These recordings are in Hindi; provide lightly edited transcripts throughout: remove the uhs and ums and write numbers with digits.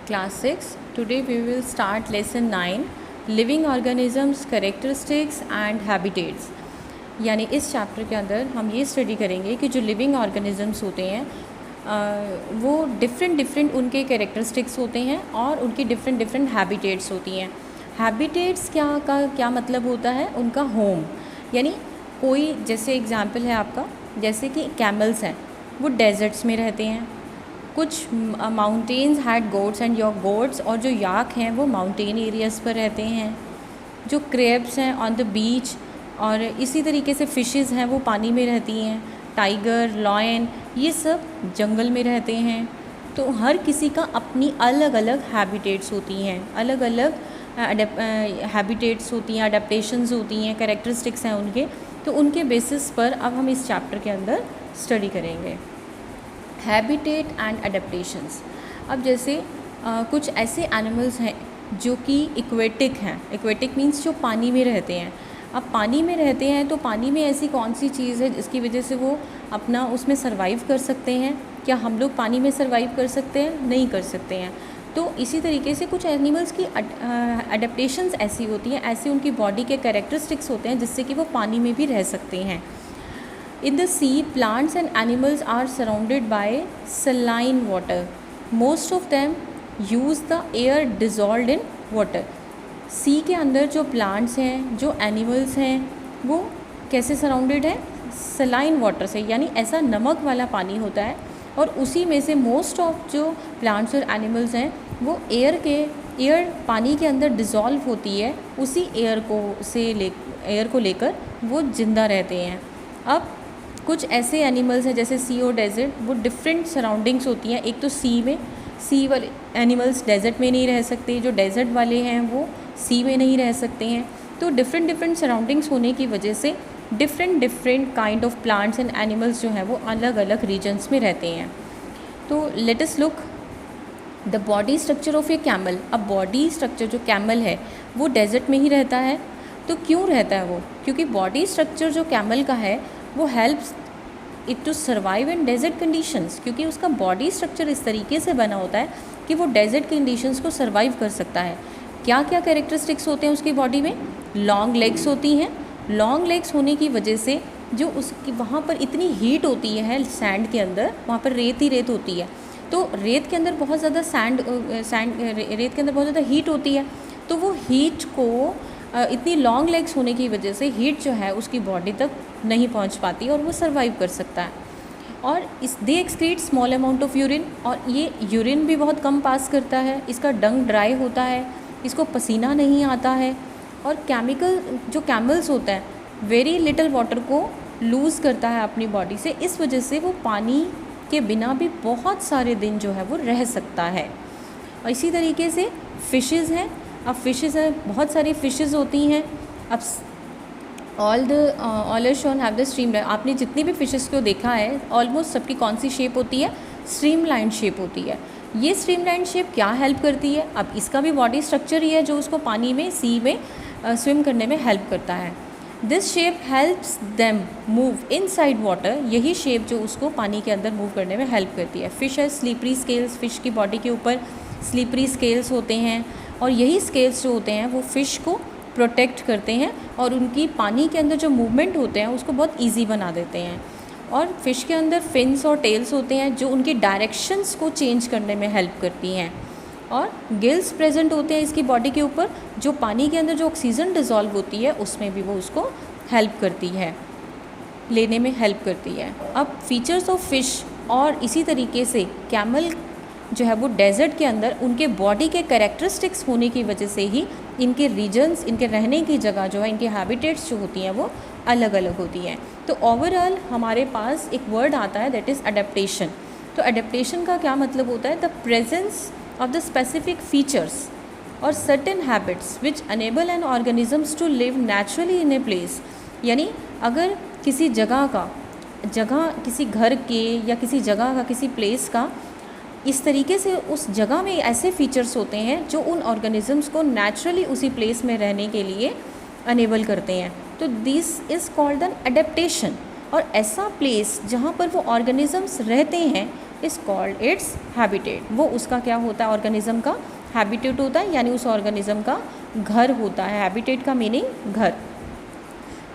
Class 6. Today we will start lesson 9 Living Organisms Characteristics and Habitats. यानी इस चैप्टर के अंदर हम ये स्टडी करेंगे कि जो लिविंग ऑर्गेनिजम्स होते हैं वो डिफरेंट उनके कैरेक्टरिस्टिक्स होते हैं और उनकी डिफरेंट हैबिटेट्स होती हैं. हैबिटेट्स क्या मतलब होता है? उनका होम. यानी कोई जैसे एग्जांपल है आपका, जैसे कि कैमल्स हैं, वो डेजर्ट्स में रहते हैं. कुछ mountains had goats and your goats, और जो याक हैं वो माउंटेन एरियाज़ पर रहते हैं. जो क्रेब्स हैं ऑन द बीच, और इसी तरीके से फ़िशेस हैं वो पानी में रहती हैं. टाइगर, लॉयन, ये सब जंगल में रहते हैं. तो हर किसी का अपनी अलग अलग हैबिटेट्स होती हैं, अलग अलग हैबिटेट्स होती हैं, अडेप्टेशंस होती हैं, कैरेक्टरिस्टिक्स हैं उनके. तो उनके बेसिस पर अब हम इस चैप्टर के अंदर स्टडी करेंगे हैबिटेट एंड अडेप्टेशंस. अब जैसे कुछ ऐसे एनिमल्स हैं जो कि इक्वेटिक हैं. इक्वेटिक मीन्स जो पानी में रहते हैं. अब पानी में रहते हैं तो पानी में ऐसी कौन सी चीज़ है जिसकी वजह से वो अपना उसमें सर्वाइव कर सकते हैं? क्या हम लोग पानी में सर्वाइव कर सकते हैं? नहीं कर सकते हैं. तो इसी तरीके से कुछ एनिमल्स की अडेप्टेशंस ऐसी होती हैं, ऐसे उनकी बॉडी के कैरेक्टरिस्टिक्स होते हैं जिससे कि वो पानी में भी रह सकते हैं. In the sea, plants and animals are surrounded by saline water. Most of them use the air dissolved in water. सी के अंदर जो प्लांट्स हैं, जो एनिमल्स हैं, वो कैसे सराउंडेड है? सलाइन वाटर से, यानी ऐसा नमक वाला पानी होता है, और उसी में से मोस्ट ऑफ जो प्लांट्स और एनिमल्स हैं वो एयर पानी के अंदर डिज़ोल्व होती है, उसी एयर को लेकर वो ज़िंदा रहते हैं. अब कुछ ऐसे एनिमल्स हैं जैसे सी और डेजर्ट, वो डिफरेंट सराउंडिंग्स होती हैं. एक तो सी वाले एनिमल्स डेजर्ट में नहीं रह सकते, जो डेजर्ट वाले हैं वो सी में नहीं रह सकते हैं. तो डिफरेंट सराउंडिंग्स होने की वजह से different kind of plants and animals जो हैं वो अलग अलग रीजन्स में रहते हैं. तो let us look the body structure of A camel. अब बॉडी स्ट्रक्चर जो कैमल है वो डेजर्ट में ही रहता है. तो क्यों रहता है वो? क्योंकि बॉडी स्ट्रक्चर जो कैमल का है वो helps it to survive in desert conditions, क्योंकि उसका बॉडी स्ट्रक्चर इस तरीके से बना होता है कि वो डेजर्ट कंडीशंस को सर्वाइव कर सकता है. क्या क्या कैरेक्टरिस्टिक्स होते हैं उसकी बॉडी में? लॉन्ग लेग्स होती हैं. लॉन्ग लेग्स होने की वजह से जो उसकी वहाँ पर इतनी हीट होती है सैंड के अंदर, वहाँ पर रेत ही रेत होती है. तो रेत के अंदर बहुत ज़्यादा रेत के अंदर बहुत ज़्यादा हीट होती है. तो वो हीट को इतनी लॉन्ग लेग्स होने की वजह से हीट जो है उसकी बॉडी तक नहीं पहुंच पाती और वो सर्वाइव कर सकता है. और दे excrete small amount of urine, और ये यूरिन भी बहुत कम पास करता है. इसका डंग ड्राई होता है, इसको पसीना नहीं आता है. और जो कैमल्स होता है वेरी लिटिल वाटर को लूज़ करता है अपनी बॉडी से. इस वजह से वो पानी के बिना भी बहुत सारे दिन जो है वो रह सकता है. और इसी तरीके से फ़िशेज़ हैं. अब फ़िशेज़ हैं, बहुत सारी फ़िशेज़ होती हैं. अब all shown have the stream. आपने जितनी भी फ़िशेज़ को देखा है ऑलमोस्ट सबकी कौन सी शेप होती है? स्ट्रीमलाइन शेप होती है. ये स्ट्रीमलाइन शेप क्या हेल्प करती है? अब इसका भी बॉडी स्ट्रक्चर ही है जो उसको पानी में, सी में स्विम करने में हेल्प करता है. This shape helps them move inside water. यही शेप जो उसको पानी के अंदर मूव करने में हेल्प करती है. फ़िश है स्लीपरी स्केल्स. फ़िश की बॉडी के ऊपर स्लीपरी स्केल्स होते हैं, और यही स्केल्स जो होते हैं वो फ़िश को प्रोटेक्ट करते हैं और उनकी पानी के अंदर जो मूवमेंट होते हैं उसको बहुत इजी बना देते हैं. और फ़िश के अंदर फिन्स और टेल्स होते हैं जो उनकी डायरेक्शंस को चेंज करने में हेल्प करती हैं. और गिल्स प्रेजेंट होते हैं इसकी बॉडी के ऊपर, जो पानी के अंदर जो ऑक्सीजन डिज़ोल्व होती है उसमें भी वो उसको हेल्प करती है, लेने में हेल्प करती है. अब फीचर्स ऑफ फ़िश, और इसी तरीके से कैमल जो है वो डेजर्ट के अंदर उनके बॉडी के कैरेक्टरिस्टिक्स होने की वजह से ही इनके रीजन्स, इनके रहने की जगह जो है, इनकी हैबिटेट्स जो होती हैं वो अलग अलग होती हैं. तो ओवरऑल हमारे पास एक वर्ड आता है दैट इज़ अडेप्टेशन. तो अडेप्टेशन का क्या मतलब होता है? The presence of the specific features और certain habits which enable an organisms to live naturally in a place. यानी अगर किसी किसी घर के या किसी जगह का, किसी प्लेस का इस तरीके से उस जगह में ऐसे फीचर्स होते हैं जो उन ऑर्गेनिजम्स को नेचुरली उसी प्लेस में रहने के लिए अनेबल करते हैं, तो this is called an adaptation. और ऐसा प्लेस जहाँ पर वो ऑर्गेनिजम्स रहते हैं इज़ कॉल्ड इट्स हैबिटेट। वो उसका क्या होता है, ऑर्गेनिज्म का हैबिटेट होता है, यानी उस ऑर्गेनिज्म का घर होता है। हैबिटेट का मीनिंग घर।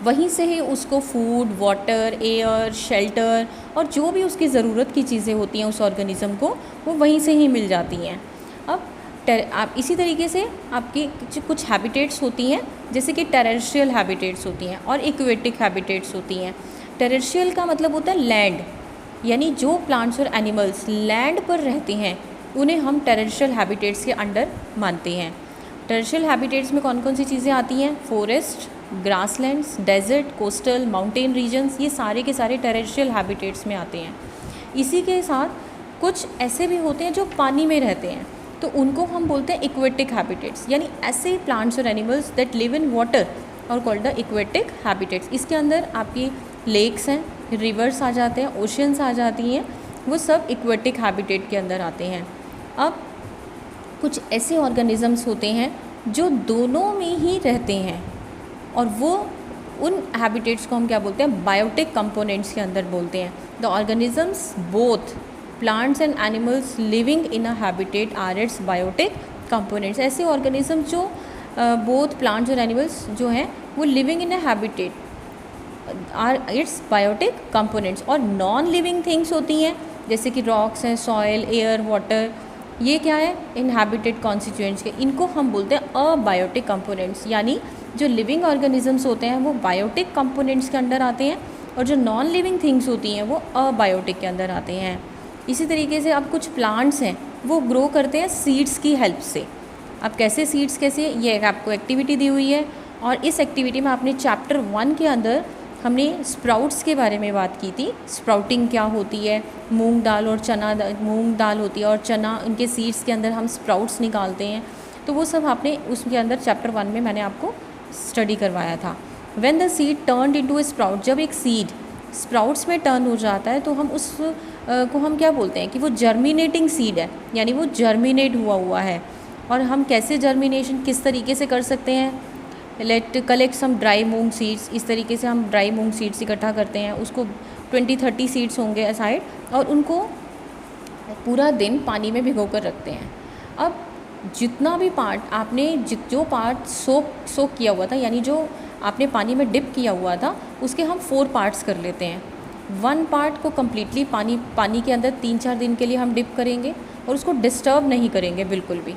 वहीं से ही उसको फूड, वाटर, एयर, शेल्टर और जो भी उसकी ज़रूरत की चीज़ें होती हैं उस ऑर्गेनिज्म को, वो वहीं से ही मिल जाती हैं। अब आप इसी तरीके से आपकी कुछ हैबिटेट्स होती हैं, जैसे कि टेरेस्ट्रियल हैबिटेट्स होती हैं और एक्वेटिक हैबिटेट्स होती हैं। टेरेस्ट्रियल का मतलब होता है लैंड, यानी जो प्लांट्स और एनिमल्स लैंड पर रहते हैं उन्हें हम टेरेस्ट्रियल हैबिटेट्स के अंडर मानते हैं। टेरेस्ट्रियल हैबिटेट्स में कौन कौन सी चीज़ें आती हैं? Forest, grasslands, desert, coastal, mountain regions, ये सारे के सारे टेरेस्ट्रियल हैबिटेट्स में आते हैं। इसी के साथ कुछ ऐसे भी होते हैं जो पानी में रहते हैं, तो उनको हम बोलते हैं एक्वेटिक हैबिटेट्स, यानी ऐसे प्लांट्स और animals that live in water और कॉल्ड द एक्वेटिक हैबिटेट्स। इसके अंदर आपकी लेक्स हैं, रिवर्स आ जाते हैं, ओशियंस आ जाती हैं, वो सब एक्वेटिक हैबिटेट के अंदर आते हैं। अब कुछ ऐसे ऑर्गेनिजम्स होते हैं जो दोनों में ही रहते हैं और वो उन हैबिटेट्स को हम क्या बोलते हैं? बायोटिक कंपोनेंट्स के अंदर बोलते हैं। The organisms both plants and animals living in a habitat are its biotic components. ऐसे ऑर्गेनिज्म जो बोथ प्लांट्स और एनिमल्स जो हैं वो living in a habitat are its biotic components. और नॉन लिविंग थिंग्स होती हैं जैसे कि रॉक्स हैं, सॉयल, एयर, वाटर, ये क्या है? इनहैबिटेड कॉन्स्टिट्यूएंट्स के, इनको हम बोलते हैं अबायोटिक कंपोनेंट्स। यानी जो लिविंग ऑर्गेनिजम्स होते हैं वो बायोटिक कंपोनेंट्स के अंदर आते हैं और जो नॉन लिविंग थिंग्स होती हैं वो अबायोटिक के अंदर आते हैं। इसी तरीके से अब कुछ प्लांट्स हैं वो ग्रो करते हैं सीड्स की हेल्प से। अब कैसे सीड्स, कैसे, ये आपको एक्टिविटी दी हुई है और इस एक्टिविटी में आपने चैप्टर 1 के अंदर हमने स्प्राउट्स के बारे में बात की थी। स्प्राउटिंग क्या होती है, मूंग दाल और चना, मूंग दाल होती है और चना, इनके सीड्स के अंदर हम स्प्राउट्स निकालते हैं, तो वो सब आपने उसके अंदर चैप्टर 1 में मैंने आपको स्टडी करवाया था। When the seed turned into A sprout, जब एक सीड स्प्राउट्स में टर्न हो जाता है तो हम उस को हम क्या बोलते हैं कि वो जर्मिनेटिंग सीड है, यानी वो जर्मिनेट हुआ है। और हम कैसे जर्मिनेशन किस तरीके से कर सकते हैं? लेट कलेक्ट सम ड्राई मूंग सीड्स, इस तरीके से हम ड्राई मूंग सीड्स इकट्ठा करते हैं, उसको 20-30 सीड्स होंगे असाइड और उनको पूरा दिन पानी में भिगो कर रखते हैं। अब जितना भी पार्ट आपने जो पार्ट सोक किया हुआ था, यानी जो आपने पानी में डिप किया हुआ था, उसके हम 4 पार्ट्स कर लेते हैं। 1 पार्ट को कम्प्लीटली पानी के अंदर 3-4 दिन के लिए हम डिप करेंगे और उसको डिस्टर्ब नहीं करेंगे बिल्कुल भी।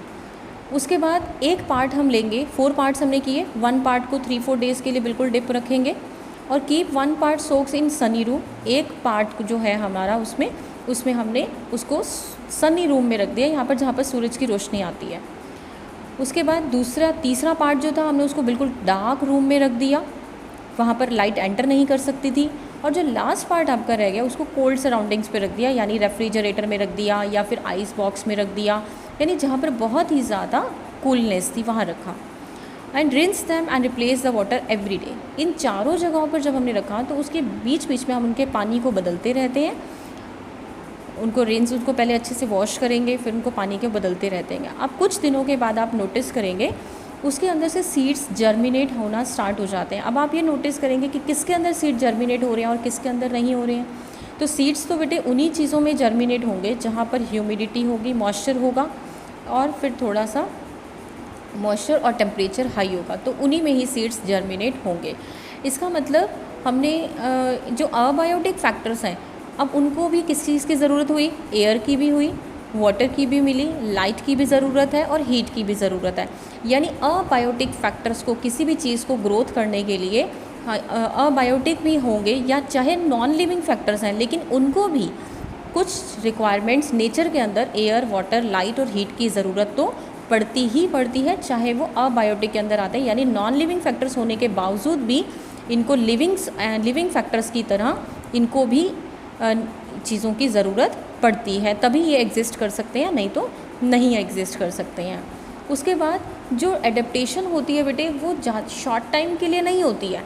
उसके बाद एक पार्ट हम लेंगे, 4 पार्ट्स हमने किए, 1 पार्ट को 3-4 डेज़ के लिए बिल्कुल डिप रखेंगे और कीप 1 पार्ट सोक्स इन सनी रूम। एक पार्ट जो है हमारा उसमें हमने उसको सनी रूम में रख दिया, यहाँ पर जहाँ पर सूरज की रोशनी आती है। उसके बाद तीसरा पार्ट जो था हमने उसको बिल्कुल डार्क रूम में रख दिया, वहाँ पर लाइट एंटर नहीं कर सकती थी। और जो लास्ट पार्ट आपका रह गया उसको कोल्ड सराउंडिंग्स पे रख दिया, यानी रेफ्रिजरेटर में रख दिया या फिर आइस बॉक्स में रख दिया, यानी जहाँ पर बहुत ही ज़्यादा कूलनेस थी वहाँ रखा। And rinse them and replace the water every day. इन चारों जगहों पर जब हमने रखा तो उसके बीच बीच में हम उनके पानी को बदलते रहते हैं, उनको पहले अच्छे से वॉश करेंगे, फिर उनको पानी के बदलते रहते हैं। अब कुछ दिनों के बाद आप नोटिस करेंगे उसके अंदर से सीड्स जर्मिनेट होना स्टार्ट हो जाते हैं। अब आप ये नोटिस करेंगे कि किसके अंदर सीड जर्मिनेट हो रहे हैं और किसके अंदर नहीं हो रहे हैं। तो सीड्स तो बेटे उन्हीं चीज़ों में जर्मिनेट होंगे जहाँ पर ह्यूमिडिटी होगी, मॉइस्चर होगा और फिर थोड़ा सा मॉइस्चर और टेम्परेचर हाई होगा, तो उन्हीं में ही सीड्स जर्मिनेट होंगे। इसका मतलब हमने जो अबायोटिक फैक्टर्स हैं अब उनको भी किस चीज़ की ज़रूरत हुई? एयर की भी हुई, वाटर की भी मिली, लाइट की भी ज़रूरत है और हीट की भी ज़रूरत है। यानी अबायोटिक फैक्टर्स को, किसी भी चीज़ को ग्रोथ करने के लिए अबायोटिक भी होंगे या चाहे नॉन लिविंग फैक्टर्स हैं, लेकिन उनको भी कुछ रिक्वायरमेंट्स नेचर के अंदर एयर, वाटर, लाइट और हीट की ज़रूरत तो पड़ती ही पड़ती है, चाहे वो अबायोटिक के अंदर आते हैं। यानी नॉन लिविंग फैक्टर्स होने के बावजूद भी इनको लिविंग फैक्टर्स की तरह इनको भी चीज़ों की ज़रूरत पड़ती है, तभी ये एग्जिस्ट कर सकते हैं, नहीं तो नहीं एग्जिस्ट कर सकते हैं। उसके बाद जो एडेप्टेशन होती है बेटे वो शॉर्ट टाइम के लिए नहीं होती है,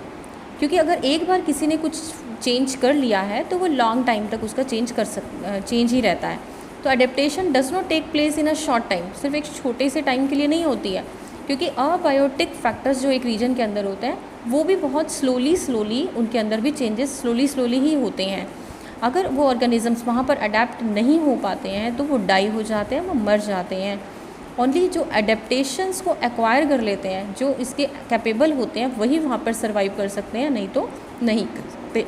क्योंकि अगर एक बार किसी ने कुछ चेंज कर लिया है तो वो लॉन्ग टाइम तक उसका चेंज ही रहता है। तो adaptation does not take place in a short time, सिर्फ एक छोटे से टाइम के लिए नहीं होती है, क्योंकि अबायोटिक फैक्टर्स जो एक रीजन के अंदर होते हैं वो भी बहुत स्लोली उनके अंदर भी चेंजेस स्लोली ही होते हैं। अगर वो ऑर्गेनिजम्स वहाँ पर अडेप्ट नहीं हो पाते हैं तो वो डाई हो जाते हैं, वो मर जाते हैं। ओनली जो अडेप्टेशंस को एक्वायर कर लेते हैं, जो इसके कैपेबल होते हैं, वही वहाँ पर सर्वाइव कर सकते हैं, नहीं तो नहीं कर सकते।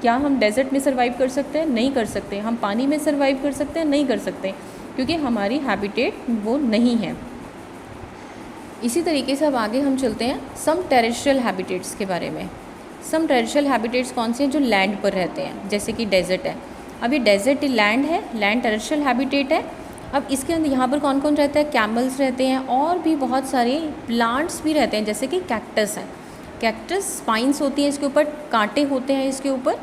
हम डेजर्ट में सर्वाइव कर सकते हैं? नहीं कर सकते। हम पानी में सर्वाइव कर सकते हैं? नहीं कर सकते, क्योंकि हमारी हैबिटेट वो नहीं है। इसी तरीके से अब आगे हम चलते हैं सम टेरेस्ट्रियल हैबिटेट्स के बारे में। सम टेरेस्ट्रियल हैबिटेट्स कौन से हैं? जो लैंड पर रहते हैं, जैसे कि डेजर्ट है। अब ये डेजर्ट लैंड है, लैंड टेरेस्ट्रियल हैबिटेट है। अब इसके अंदर यहाँ पर कौन कौन रहता है? कैमल्स रहते हैं और भी बहुत सारे प्लांट्स भी रहते हैं, जैसे कि कैक्टस है। कैक्टस स्पाइंस होती हैं इसके ऊपर, कांटे होते हैं इसके ऊपर।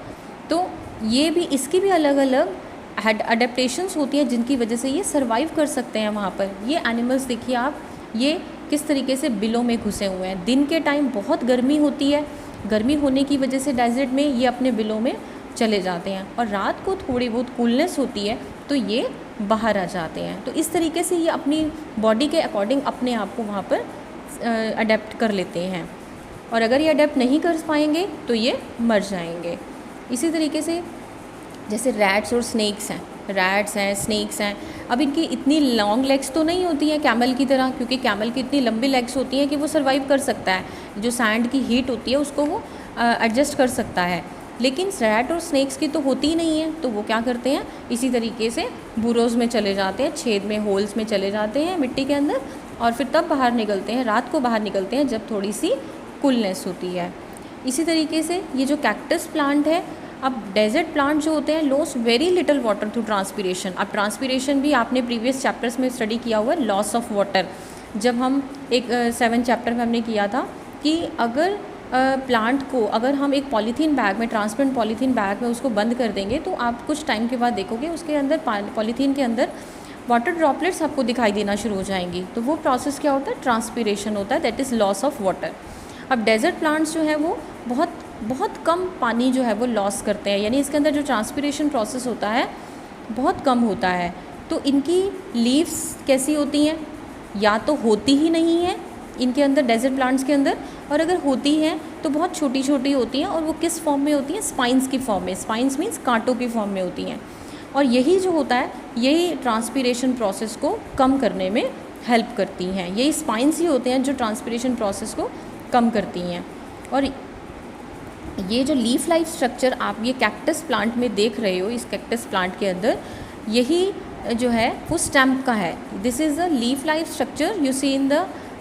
तो ये भी, इसकी भी अलग अलग अडेप्टेशंस होती हैं जिनकी वजह से ये सर्वाइव कर सकते हैं वहाँ पर। ये एनिमल्स देखिए आप, ये किस तरीके से बिलों में घुसे हुए हैं। दिन के टाइम बहुत गर्मी होती है, गर्मी होने की वजह से डेजर्ट में ये अपने बिलों में चले जाते हैं, और रात को थोड़ी बहुत कूलनेस होती है तो ये बाहर आ जाते हैं। तो इस तरीके से ये अपनी बॉडी के अकॉर्डिंग अपने आप को वहाँ पर अडेप्ट कर लेते हैं, और अगर ये अडेप्ट नहीं कर पाएंगे तो ये मर जाएंगे। इसी तरीके से जैसे रैट्स और स्नेक्स हैं, रैट्स हैं, स्नेक्स हैं। अब इनकी इतनी लॉन्ग लेग्स तो नहीं होती हैं कैमल की तरह, क्योंकि कैमल की इतनी लंबी लेग्स होती हैं कि वो सर्वाइव कर सकता है, जो सैंड की हीट होती है उसको वो एडजस्ट कर सकता है। लेकिन रैट और स्नेक्स की तो होती ही नहीं है, तो वो क्या करते हैं, इसी तरीके से बुरोज़ में चले जाते हैं, छेद में, होल्स में चले जाते हैं मिट्टी के अंदर, और फिर तब बाहर निकलते हैं, रात को बाहर निकलते हैं जब थोड़ी सी कूलनेस होती है। इसी तरीके से ये जो कैक्टस प्लांट है, अब डेजर्ट प्लांट जो होते हैं loss very little water through transpiration. अब ट्रांसपीरेशन भी आपने प्रीवियस चैप्टर्स में स्टडी किया हुआ है, लॉस ऑफ वाटर। जब हम एक 7 चैप्टर में हमने किया था कि अगर प्लांट को अगर हम एक पॉलीथीन बैग में, ट्रांसपेरेंट पॉलीथीन बैग में उसको बंद कर देंगे, तो आप कुछ टाइम के बाद देखोगे उसके अंदर, पॉलीथीन के अंदर वाटर ड्रॉपलेट्स आपको दिखाई देना शुरू हो जाएंगी। तो वो प्रोसेस क्या होता है? ट्रांसपीरेशन होता है, that is loss of water. अब डेजर्ट प्लांट्स जो है वो बहुत बहुत कम पानी जो है वो लॉस करते हैं, यानी इसके अंदर जो ट्रांसपीरेशन प्रोसेस होता है बहुत कम होता है। तो इनकी लीव्स कैसी होती हैं? या तो होती ही नहीं है इनके अंदर, डेजर्ट प्लांट्स के अंदर, और अगर होती हैं तो बहुत छोटी छोटी होती हैं, और वो किस फॉर्म में होती हैं? स्पाइंस की फॉर्म में। स्पाइंस मीन्स कांटों की फॉर्म में होती हैं, और यही जो होता है यही ट्रांसपीरेशन प्रोसेस को कम करने में हेल्प करती हैं। यही स्पाइंस ही होते हैं जो ट्रांसपीरेशन प्रोसेस को कम करती हैं। और ये जो लीफ लाइफ स्ट्रक्चर आप ये कैक्टस प्लांट में देख रहे हो, इस कैक्टस प्लांट के अंदर यही जो है वो स्टेम का है। This is the leaf life structure you see in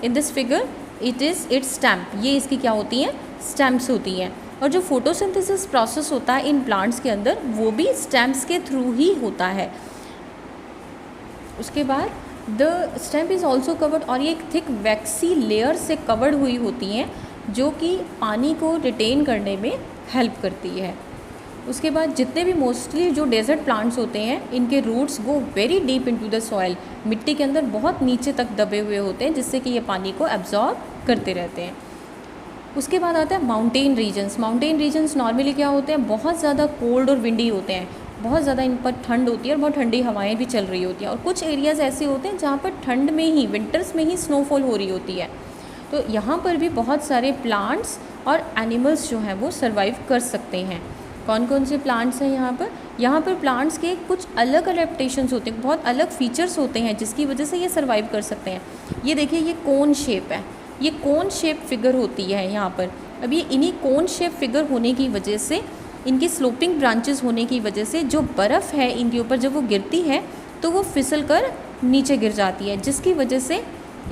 this figure, it is its stem. ये इसकी क्या होती हैं? स्टेम्स होती हैं। और जो फोटोसिंथेसिस प्रोसेस होता है इन प्लांट्स के अंदर वो भी स्टेम्स के थ्रू ही होता है। उसके बाद the stem is also covered, और ये एक थिक वैक्सी लेयर से कवर्ड हुई होती हैं जो कि पानी को रिटेन करने में हेल्प करती है। उसके बाद जितने भी मोस्टली जो डेजर्ट प्लांट्स होते हैं इनके roots go very deep into the soil, मिट्टी के अंदर बहुत नीचे तक दबे हुए होते हैं, जिससे कि ये पानी को एब्जॉर्ब करते रहते हैं। उसके बाद आता है mountain regions. Mountain regions normally क्या होते हैं? बहुत ज़्यादा कोल्ड और विंडी होते हैं, बहुत ज़्यादा इन पर ठंड होती है और बहुत ठंडी हवाएं भी चल रही होती हैं। और कुछ एरियाज़ ऐसे होते हैं जहाँ पर ठंड में ही, विंटर्स में ही स्नोफॉल हो रही होती है। तो यहाँ पर भी बहुत सारे प्लांट्स और एनिमल्स जो हैं वो सर्वाइव कर सकते हैं। कौन कौन से प्लांट्स हैं यहाँ पर? यहाँ पर प्लांट्स के कुछ अलग अडेप्टेशंस होते हैं, बहुत अलग फीचर्स होते हैं जिसकी वजह से ये सर्वाइव कर सकते हैं। ये देखिए, ये कोन शेप है, ये कोन शेप फिगर होती है यहाँ पर। अब ये इन्हीं कोन शेप फिगर होने की वजह से, इनकी स्लोपिंग ब्रांचेस होने की वजह से जो बर्फ़ है इनके ऊपर जब वो गिरती है तो वो फिसल कर नीचे गिर जाती है, जिसकी वजह से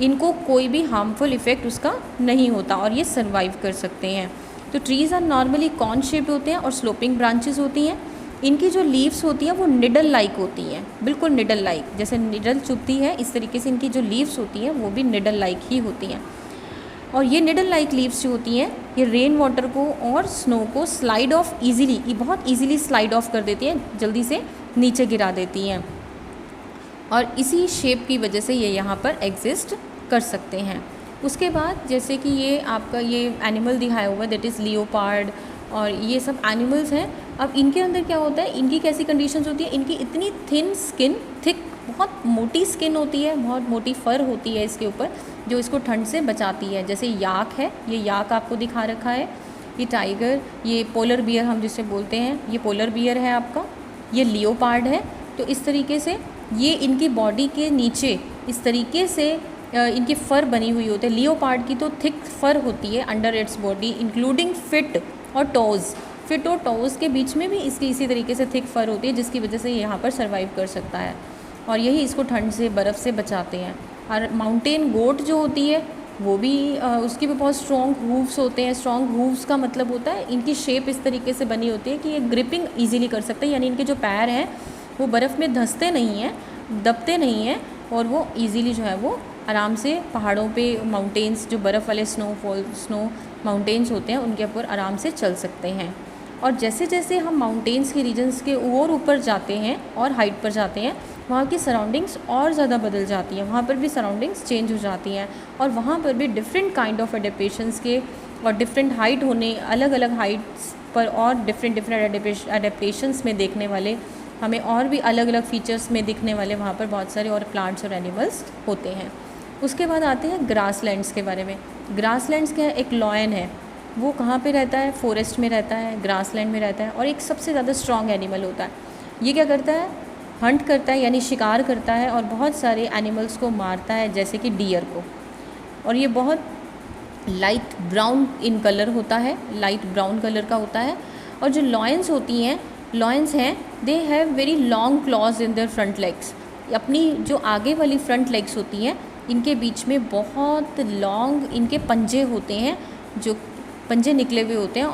इनको कोई भी हार्मफुल इफ़ेक्ट उसका नहीं होता और ये सर्वाइव कर सकते हैं। तो trees are normally corn shaped होते हैं और स्लोपिंग ब्रांचेस होती हैं। इनकी जो लीव्स होती हैं वो निडल लाइक होती हैं, बिल्कुल निडल लाइक, जैसे निडल चुभती है इस तरीके से इनकी जो लीव्स होती हैं वो भी निडल लाइक ही होती हैं। और ये निडल लाइक लीव्स जो होती हैं ये रेन वाटर को और स्नो को स्लाइड ऑफ ईजिली, ये बहुत ईजिली स्लाइड ऑफ कर देती हैं, जल्दी से नीचे गिरा देती हैं, और इसी शेप की वजह से ये यहाँ पर एग्जिस्ट कर सकते हैं। उसके बाद जैसे कि ये आपका ये एनिमल दिखाया हुआ है, दैट इज़ लियोपार्ड, और ये सब एनिमल्स हैं। अब इनके अंदर क्या होता है, इनकी कैसी कंडीशंस होती है? इनकी इतनी थिन स्किन, थिक, बहुत मोटी स्किन होती है, बहुत मोटी फर होती है इसके ऊपर जो इसको ठंड से बचाती है। जैसे याक है, ये याक आपको दिखा रखा है, ये टाइगर, ये पोलर बियर हम जिसे बोलते हैं, ये पोलर बियर है आपका, ये लियोपार्ड है। तो इस तरीके से ये इनकी बॉडी के नीचे इस तरीके से इनकी फ़र बनी हुई होती है। लियोपार्ड की तो थिक फ़र होती है under its body including fit और टोज़। फिट और टोज़ के बीच में भी इसकी इसी तरीके से थिक फ़र होती है, जिसकी वजह से ये यहाँ पर सर्वाइव कर सकता है और यही इसको ठंड से, बर्फ़ से बचाते हैं। और माउंटेन गोट जो होती है वो भी उसकी भी बहुत स्ट्रॉन्ग हूव्स होते हैं। स्ट्रॉन्ग हूव्स का मतलब होता है इनकी शेप इस तरीके से बनी होती है कि ये ग्रिपिंग ईजिली कर सकते हैं, यानी इनके जो पैर हैं वो बर्फ़ में धंसते नहीं हैं, दबते नहीं हैं और वो ईज़िली जो है वो आराम से पहाड़ों पे, माउंटेन्स जो बर्फ़ वाले स्नो माउंटेन्स होते हैं उनके ऊपर आराम से चल सकते हैं। और जैसे जैसे हम माउंटेन्स के रीजन्स के और ऊपर जाते हैं और हाइट पर जाते हैं, वहाँ की सराउंडिंग्स और ज़्यादा बदल जाती हैं, वहाँ पर भी सराउंडिंग्स चेंज हो जाती हैं और वहाँ पर भी डिफरेंट काइंड ऑफ एडेप्टेशंस के और डिफरेंट हाइट होने, अलग अलग हाइट्स पर और डिफरेंट एडेप्टेशंस में देखने वाले, हमें और भी अलग अलग फीचर्स में दिखने वाले वहाँ पर बहुत सारे और प्लांट्स और एनिमल्स होते हैं। उसके बाद आते हैं ग्रासलैंड्स के बारे में। ग्रासलैंड्स क्या है? एक लॉयन है, वो कहाँ पे रहता है? फॉरेस्ट में रहता है, ग्रासलैंड में रहता है और एक सबसे ज़्यादा स्ट्रॉन्ग एनिमल होता है। ये क्या करता है? हंट करता है, यानी शिकार करता है और बहुत सारे एनिमल्स को मारता है, जैसे कि डियर को। और ये बहुत लाइट ब्राउन इन कलर होता है, लाइट ब्राउन कलर का होता है। और जो लॉयंस होती हैं, लॉयंस हैं, they have very long clause in their front legs. अपनी जो आगे वाली फ्रंट लेग्स होती हैं, इनके बीच में बहुत लॉन्ग इनके पंजे होते हैं, जो पंजे निकले हुए होते हैं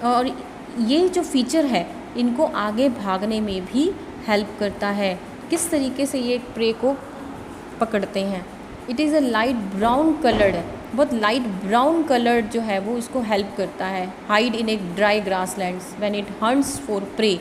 और ये जो फीचर है इनको आगे भागने में भी हेल्प करता है। किस तरीके से ये प्रे को पकड़ते हैं? It is a light brown coloured, बहुत लाइट ब्राउन कलर्ड जो है वो इसको हेल्प करता है। Hide in a dry grass lands when it hunts for prey,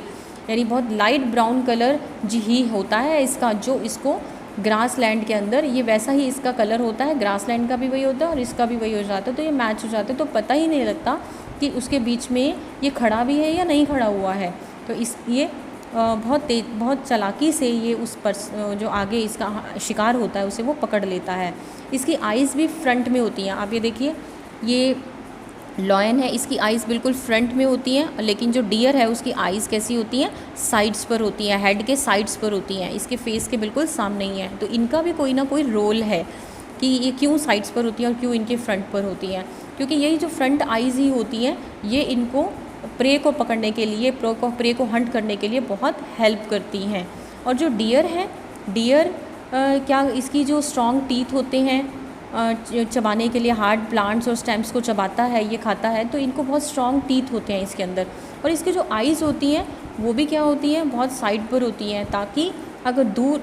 यानी बहुत लाइट ब्राउन कलर ही होता है इसका, जो इसको ग्रास लैंड के अंदर ये वैसा ही इसका कलर होता है। ग्रास लैंड का भी वही होता है और इसका भी वही हो जाता है, तो ये मैच हो जाते हैं, तो पता ही नहीं लगता कि उसके बीच में ये खड़ा भी है या नहीं खड़ा हुआ है। तो ये बहुत चालाकी से ये उस पर जो आगे इसका शिकार होता है उसे वो पकड़ लेता है। इसकी आइज़ भी फ्रंट में होती हैं। आप ये देखिए, ये लॉयन है, इसकी आइज़ बिल्कुल फ्रंट में होती हैं, लेकिन जो डियर है उसकी आइज़ कैसी होती हैं? साइड्स पर होती हैं, हेड के साइड्स पर होती हैं, इसके फेस के बिल्कुल सामने ही है। तो इनका भी कोई ना कोई रोल है कि ये क्यों साइड्स पर होती हैं और क्यों इनके फ्रंट पर होती हैं, क्योंकि यही जो फ्रंट आइज़ ही होती हैं ये इनको प्रे को पकड़ने के लिए, प्रे को हंट करने के लिए बहुत हेल्प करती हैं। और जो डियर है, डियर क्या इसकी जो स्ट्रॉन्ग टीथ होते हैं, चबाने के लिए हार्ड प्लांट्स और स्टेम्स को चबाता है, ये खाता है, तो इनको बहुत स्ट्रॉन्ग टीथ होते हैं इसके अंदर। और इसकी जो आइज़ होती हैं वो भी क्या होती हैं? बहुत साइड पर होती हैं, ताकि अगर दूर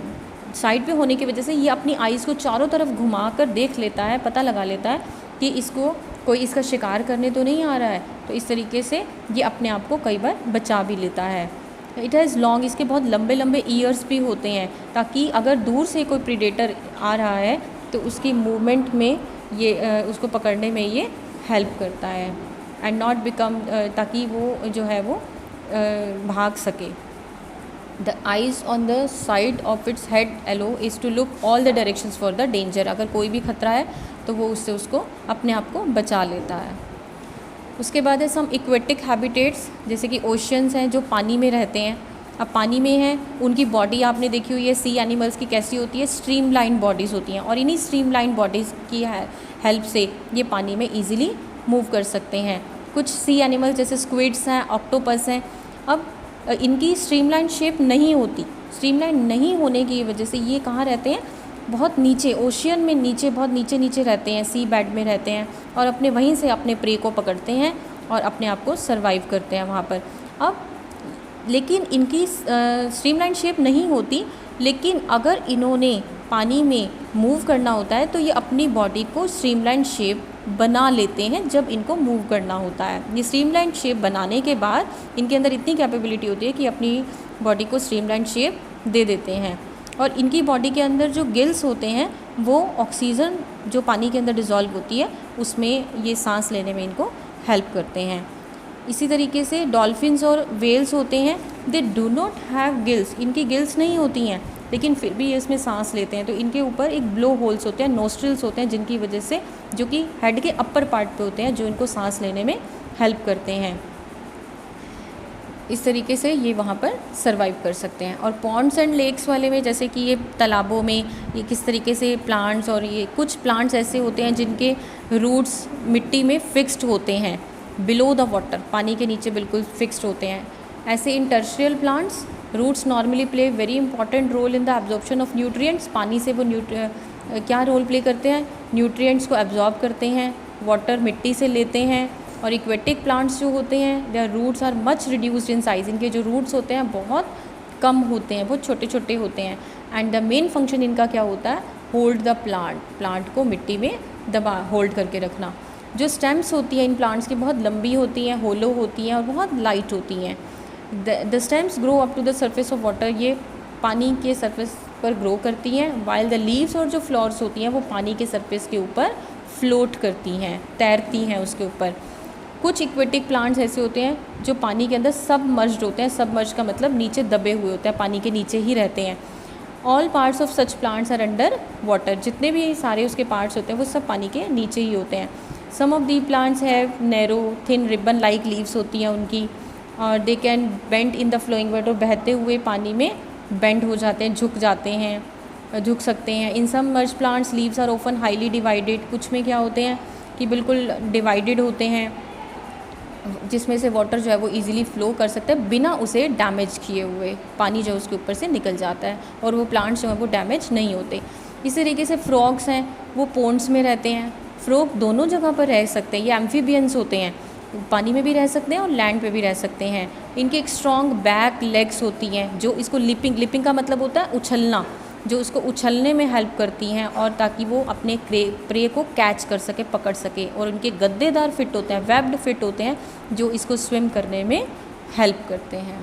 साइड पे होने की वजह से ये अपनी आइज़ को चारों तरफ घुमा कर देख लेता है, पता लगा लेता है कि इसको कोई इसका शिकार करने तो नहीं आ रहा है। तो इस तरीके से ये अपने आप को कई बार बचा भी लेता है। इट हैज़ लॉन्ग, इसके बहुत लंबे लंबे ईयर्स भी होते हैं, ताकि अगर दूर से कोई प्रीडेटर आ रहा है तो उसकी मूवमेंट में ये उसको पकड़ने में ये हेल्प करता है एंड नॉट बिकम, ताकि वो जो है वो भाग सके। The eyes on the side of its head allow is to look all the directions for the danger. अगर कोई भी खतरा है तो वो उससे उसको अपने आप को बचा लेता है। उसके बाद है सम इक्वेटिक हैबिटेट्स, जैसे कि ओशियंस हैं जो पानी में रहते हैं। अब पानी में हैं, उनकी बॉडी आपने देखी हुई है सी एनिमल्स की कैसी होती है? स्ट्रीमलाइन बॉडीज़ होती हैं, और इन्हीं स्ट्रीमलाइन बॉडीज़ की हेल्प से ये पानी में ईजिली मूव कर सकते हैं। कुछ सी एनिमल्स जैसे स्क्विड्स हैं, ऑक्टोपस हैं, अब इनकी स्ट्रीमलाइन शेप नहीं होती। स्ट्रीमलाइन नहीं होने की वजह से ये कहाँ रहते हैं? बहुत नीचे, ओशियन में नीचे, बहुत नीचे नीचे रहते हैं, सी बेड में रहते हैं और अपने वहीं से अपने प्रे को पकड़ते हैं और अपने आप को सर्वाइव करते हैं वहाँ पर। अब लेकिन इनकी स्ट्रीमलाइन शेप नहीं होती, लेकिन अगर इन्होंने पानी में मूव करना होता है तो ये अपनी बॉडी को स्ट्रीमलाइन शेप बना लेते हैं जब इनको मूव करना होता है। ये स्ट्रीमलाइन शेप बनाने के बाद इनके अंदर इतनी कैपेबिलिटी होती है कि अपनी बॉडी को स्ट्रीमलाइन शेप दे देते हैं। और इनकी बॉडी के अंदर जो गिल्स होते हैं वो ऑक्सीजन जो पानी के अंदर डिज़ोल्व होती है उसमें ये सांस लेने में इनको हेल्प करते हैं। इसी तरीके से डॉल्फिन्स और वेल्स होते हैं, they do not have gills, इनकी गिल्स नहीं होती हैं, लेकिन फिर भी ये इसमें सांस लेते हैं। तो इनके ऊपर एक ब्लो होल्स होते हैं, नोस्ट्रिल्स होते हैं, जिनकी वजह से, जो कि हेड के अपर पार्ट पे होते हैं, जो इनको सांस लेने में हेल्प करते हैं। इस तरीके से ये वहाँ पर सर्वाइव कर सकते हैं। और पॉन्ड्स एंड लेक्स वाले में जैसे कि ये तालाबों में ये किस तरीके से प्लांट्स, और ये कुछ प्लांट्स ऐसे होते हैं जिनके रूट्स मिट्टी में फिक्स्ड होते हैं बिलो द वाटर, पानी के नीचे बिल्कुल फिक्स्ड होते हैं। ऐसे in terrestrial plants roots normally play very important role in the absorption of nutrients. पानी से वो क्या रोल प्ले करते हैं, न्यूट्रिएंट्स को एब्जॉर्ब करते हैं, वाटर मिट्टी से लेते हैं। और इक्वेटिक प्लांट्स जो होते हैं their roots are much reduced in size, इनके जो रूट्स होते हैं बहुत कम होते हैं, बहुत छोटे छोटे होते हैं। एंड द मेन फंक्शन इनका क्या होता है, होल्ड द प्लांट को मिट्टी में दबा होल्ड करके रखना। जो स्टेम्स होती हैं इन प्लांट्स की बहुत लंबी होती हैं, होलो होती हैं और बहुत लाइट होती हैं। The stems grow up to the surface of water, ये पानी के सरफेस पर ग्रो करती हैं। वाइल द लीव्स और जो फ्लावर्स होती हैं वो पानी के सरफेस के ऊपर फ्लोट करती हैं, तैरती हैं उसके ऊपर। कुछ इक्वेटिक प्लांट्स ऐसे होते हैं जो पानी के अंदर सबमर्ज्ड होते हैं। सबमर्ज का मतलब नीचे दबे हुए होते हैं, पानी के नीचे ही रहते हैं। All parts of such plants are under water, जितने भी सारे उसके पार्ट्स होते हैं वो सब पानी के नीचे ही होते हैं। Some of the plants have narrow thin ribbon like leaves होती हैं उनकी, और they can bend in the flowing water, बहते हुए पानी में बेंड हो जाते हैं, झुक जाते हैं, झुक सकते हैं। In submerged plants leaves are often highly divided, कुछ में क्या होते हैं कि बिल्कुल डिवाइडेड होते हैं, जिसमें से वाटर जो है वो इजीली फ़्लो कर सकता है बिना उसे डैमेज किए हुए। पानी जो उसके ऊपर से निकल जाता है और वो प्लांट्स जो है वो डैमेज नहीं होते। इस तरीके से फ्रॉग्स हैं वो पोन्ड्स में रहते हैं। फ्रॉग दोनों जगह पर रह सकते हैं, ये एम्फीबियंस होते हैं, पानी में भी रह सकते हैं और लैंड पे भी रह सकते हैं। इनके एक स्ट्रॉन्ग बैक लेग्स होती हैं जो इसको लिपिंग का मतलब होता है उछलना, जो उसको उछलने में हेल्प करती हैं और ताकि वो अपने प्रे को कैच कर सके, पकड़ सके। और उनके गद्देदार फिट होते हैं, वेब्ड फिट होते हैं जो इसको स्विम करने में हेल्प करते हैं।